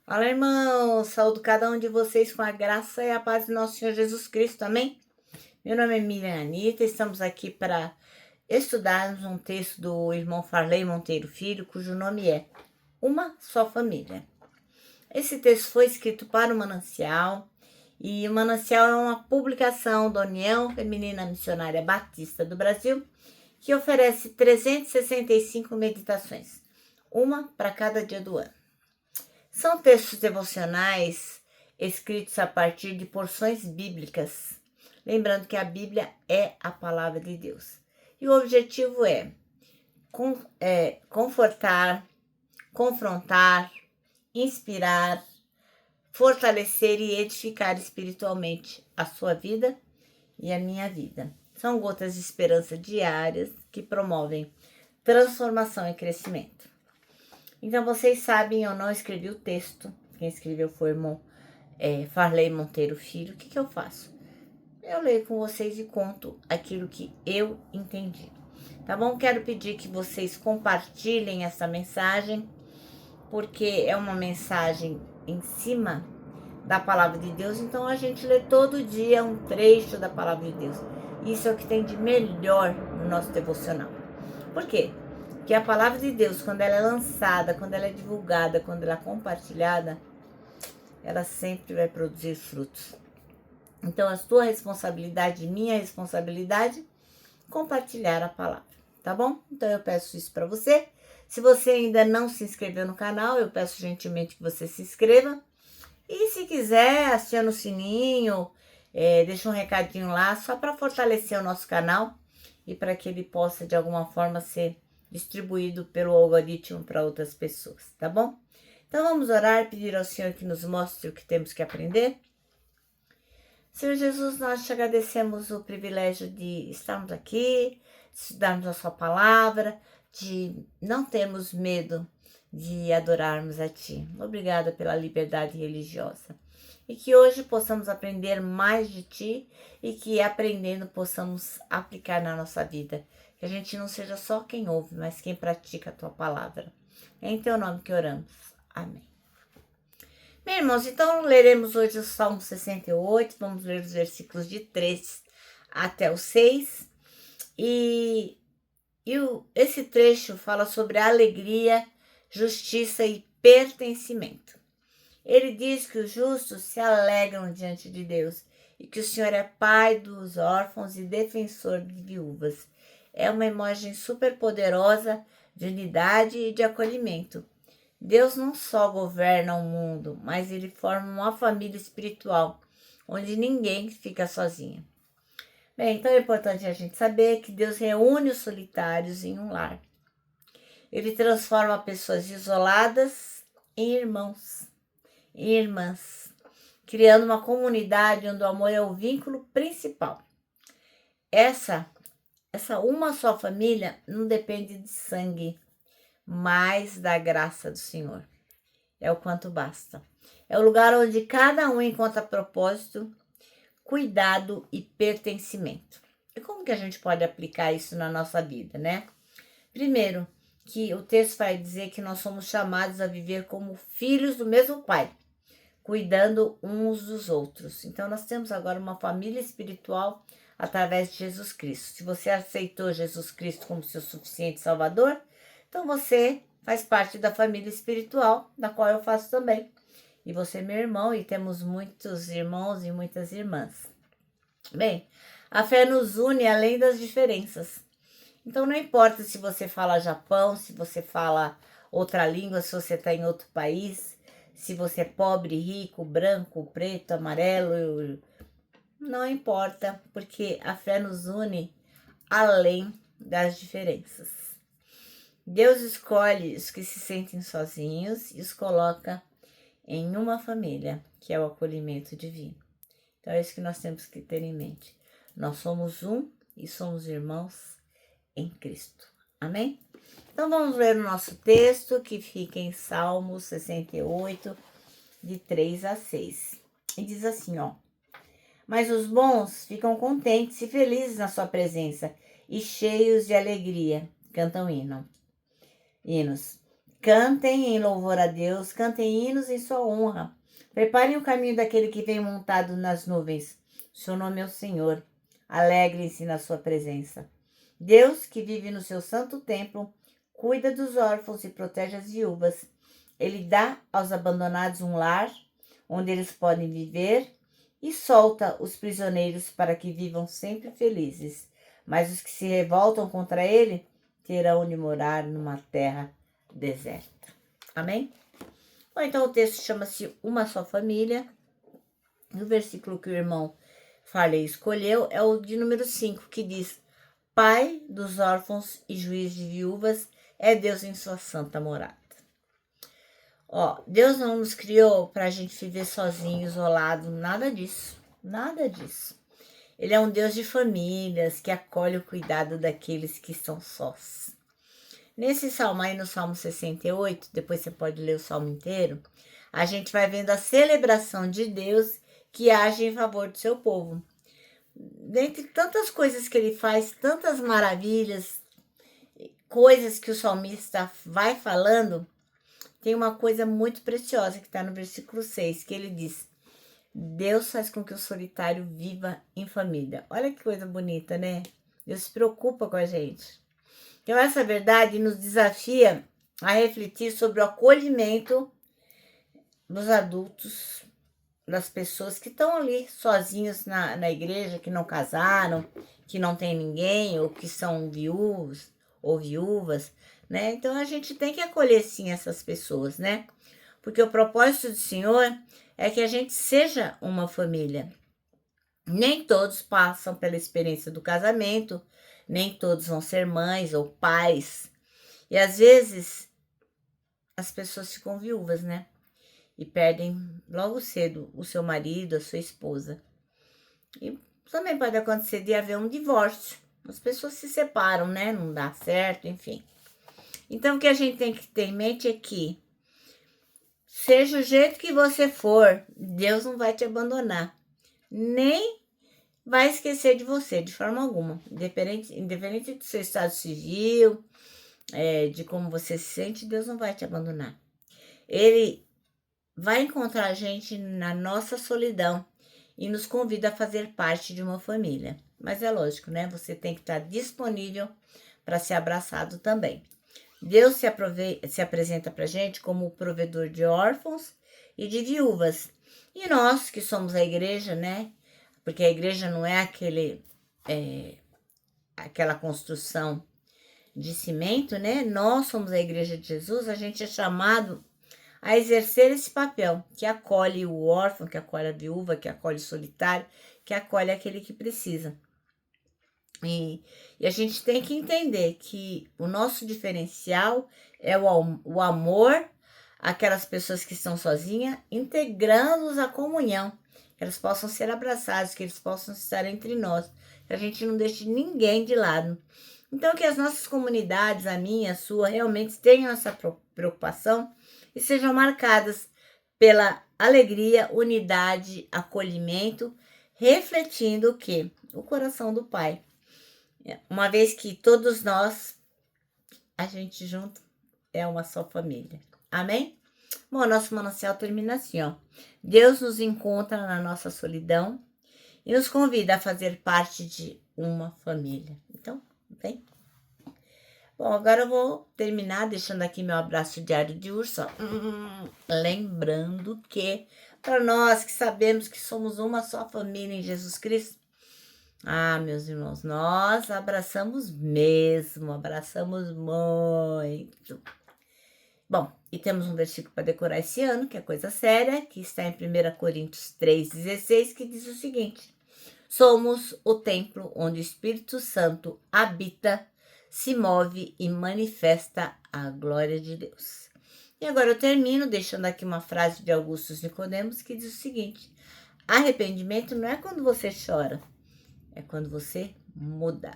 Olá, irmãos! Saúdo cada um de vocês com a graça e a paz do nosso Senhor Jesus Cristo, amém? Meu nome é Miriam Anita, estamos aqui para estudarmos um texto do irmão Farley Monteiro Filho, cujo nome é Uma Só Família. Esse texto foi escrito para o Manancial, e o Manancial é uma publicação da União Feminina Missionária Batista do Brasil, que oferece 365 meditações, uma para cada dia do ano. São textos devocionais escritos a partir de porções bíblicas. Lembrando que a Bíblia é a palavra de Deus. E o objetivo é confortar, confrontar, inspirar, fortalecer e edificar espiritualmente a sua vida e a minha vida. São gotas de esperança diárias que promovem transformação e crescimento. Então, vocês sabem, eu não escrevi o texto. Quem escreveu foi o irmão Farley Monteiro Filho. O que eu faço? Eu leio com vocês e conto aquilo que eu entendi. Tá bom? Quero pedir que vocês compartilhem essa mensagem, porque é uma mensagem em cima da palavra de Deus. Então, a gente lê todo dia um trecho da palavra de Deus. Isso é o que tem de melhor no nosso devocional. Por quê? Que a palavra de Deus, quando ela é lançada, quando ela é divulgada, quando ela é compartilhada, ela sempre vai produzir frutos. Então, a sua responsabilidade, minha responsabilidade, compartilhar a palavra, tá bom? Então, eu peço isso para você. Se você ainda não se inscreveu no canal, eu peço gentilmente que você se inscreva. E se quiser, aciona o sininho, deixa um recadinho lá, só para fortalecer o nosso canal e para que ele possa, de alguma forma, ser distribuído pelo algoritmo para outras pessoas, tá bom? Então vamos orar, pedir ao Senhor que nos mostre o que temos que aprender. Senhor Jesus, nós te agradecemos o privilégio de estarmos aqui, de estudarmos a sua palavra, de não termos medo de adorarmos a ti. Obrigada pela liberdade religiosa. E que hoje possamos aprender mais de ti e que aprendendo possamos aplicar na nossa vida. Que a gente não seja só quem ouve, mas quem pratica a tua palavra. É em teu nome que oramos. Amém. Bem, irmãos, então leremos hoje o Salmo 68, vamos ler os versículos de 3 até o 6. Esse trecho fala sobre alegria, justiça e pertencimento. Ele diz que os justos se alegram diante de Deus e que o Senhor é pai dos órfãos e defensor de viúvas. É uma imagem super poderosa de unidade e de acolhimento. Deus não só governa o mundo, mas ele forma uma família espiritual, onde ninguém fica sozinho. Bem, então é importante a gente saber que Deus reúne os solitários em um lar. Ele transforma pessoas isoladas em irmãos e irmãs, criando uma comunidade onde o amor é o vínculo principal. Essa uma só família não depende de sangue, mas da graça do Senhor. É o quanto basta. É o lugar onde cada um encontra propósito, cuidado e pertencimento. E como que a gente pode aplicar isso na nossa vida, né? Primeiro, que o texto vai dizer que nós somos chamados a viver como filhos do mesmo Pai, cuidando uns dos outros. Então, nós temos agora uma família espiritual através de Jesus Cristo. Se você aceitou Jesus Cristo como seu suficiente Salvador, então você faz parte da família espiritual, da qual eu faço também. E você é meu irmão, e temos muitos irmãos e muitas irmãs. Bem, a fé nos une além das diferenças. Então, não importa se você fala Japão, se você fala outra língua, se você está em outro país, se você é pobre, rico, branco, preto, amarelo, não importa, porque a fé nos une além das diferenças. Deus escolhe os que se sentem sozinhos e os coloca em uma família, que é o acolhimento divino. Então é isso que nós temos que ter em mente. Nós somos um e somos irmãos em Cristo. Amém? Então vamos ler o nosso texto, que fica em Salmo 68, de 3 a 6. E diz assim, ó: mas os bons ficam contentes e felizes na sua presença, e cheios de alegria, cantam hinos. Cantem em louvor a Deus, cantem hinos em sua honra. Preparem o caminho daquele que vem montado nas nuvens. Seu nome é o Senhor. Alegrem-se na sua presença. Deus, que vive no seu santo templo, cuida dos órfãos e protege as viúvas. Ele dá aos abandonados um lar, onde eles podem viver, e solta os prisioneiros para que vivam sempre felizes. Mas os que se revoltam contra ele terão de morar numa terra deserta. Amém? Bom, então o texto chama-se Uma Só Família. E o versículo que o irmão Farley escolheu é o de número 5, que diz: Pai dos órfãos e juiz de viúvas é Deus em sua santa morada. Deus não nos criou para a gente viver sozinho, isolado, nada disso, nada disso. Ele é um Deus de famílias, que acolhe o cuidado daqueles que estão sós. Nesse salmo aí, no Salmo 68, depois você pode ler o salmo inteiro, a gente vai vendo a celebração de Deus que age em favor do seu povo. Dentre tantas coisas que ele faz, tantas maravilhas, coisas que o salmista vai falando, tem uma coisa muito preciosa que está no versículo 6, que ele diz: Deus faz com que o solitário viva em família. Olha que coisa bonita, né? Deus se preocupa com a gente. Então, essa verdade nos desafia a refletir sobre o acolhimento dos adultos, das pessoas que estão ali sozinhos na igreja, que não casaram, que não tem ninguém, ou que são viúvos ou viúvas, né? Então, a gente tem que acolher, sim, essas pessoas, né? Porque o propósito do Senhor é que a gente seja uma família. Nem todos passam pela experiência do casamento, nem todos vão ser mães ou pais. E às vezes as pessoas ficam viúvas, né? E perdem logo cedo o seu marido, a sua esposa. E também pode acontecer de haver um divórcio. As pessoas se separam, né? Não dá certo, enfim. Então, o que a gente tem que ter em mente é que, seja o jeito que você for, Deus não vai te abandonar. Nem vai esquecer de você, de forma alguma. Independente do seu estado civil, de como você se sente, Deus não vai te abandonar. Ele vai encontrar a gente na nossa solidão e nos convida a fazer parte de uma família. Mas é lógico, né? Você tem que estar disponível para ser abraçado também. Deus se apresenta para a gente como o provedor de órfãos e de viúvas. E nós, que somos a igreja, né? Porque a igreja não é aquela construção de cimento, né? Nós somos a igreja de Jesus, a gente é chamado a exercer esse papel, que acolhe o órfão, que acolhe a viúva, que acolhe o solitário, que acolhe aquele que precisa. E a gente tem que entender que o nosso diferencial é o amor àquelas pessoas que estão sozinhas, integrando-os à comunhão, que elas possam ser abraçadas, que eles possam estar entre nós, que a gente não deixe ninguém de lado. Então, que as nossas comunidades, a minha, a sua, realmente tenham essa preocupação e sejam marcadas pela alegria, unidade, acolhimento, refletindo o quê? O coração do Pai. Uma vez que todos nós, a gente junto, é uma só família. Amém? Bom, nosso manancial termina assim, ó. Deus nos encontra na nossa solidão e nos convida a fazer parte de uma família. Então, vem. Bom, agora eu vou terminar deixando aqui meu abraço diário de urso. Lembrando que, para nós que sabemos que somos uma só família em Jesus Cristo, meus irmãos, nós abraçamos mesmo, abraçamos muito. Bom, e temos um versículo para decorar esse ano, que é coisa séria, que está em 1 Coríntios 3,16, que diz o seguinte: somos o templo onde o Espírito Santo habita, se move e manifesta a glória de Deus. E agora eu termino deixando aqui uma frase de Augusto Nicodemos, que diz o seguinte: arrependimento não é quando você chora, é quando você muda.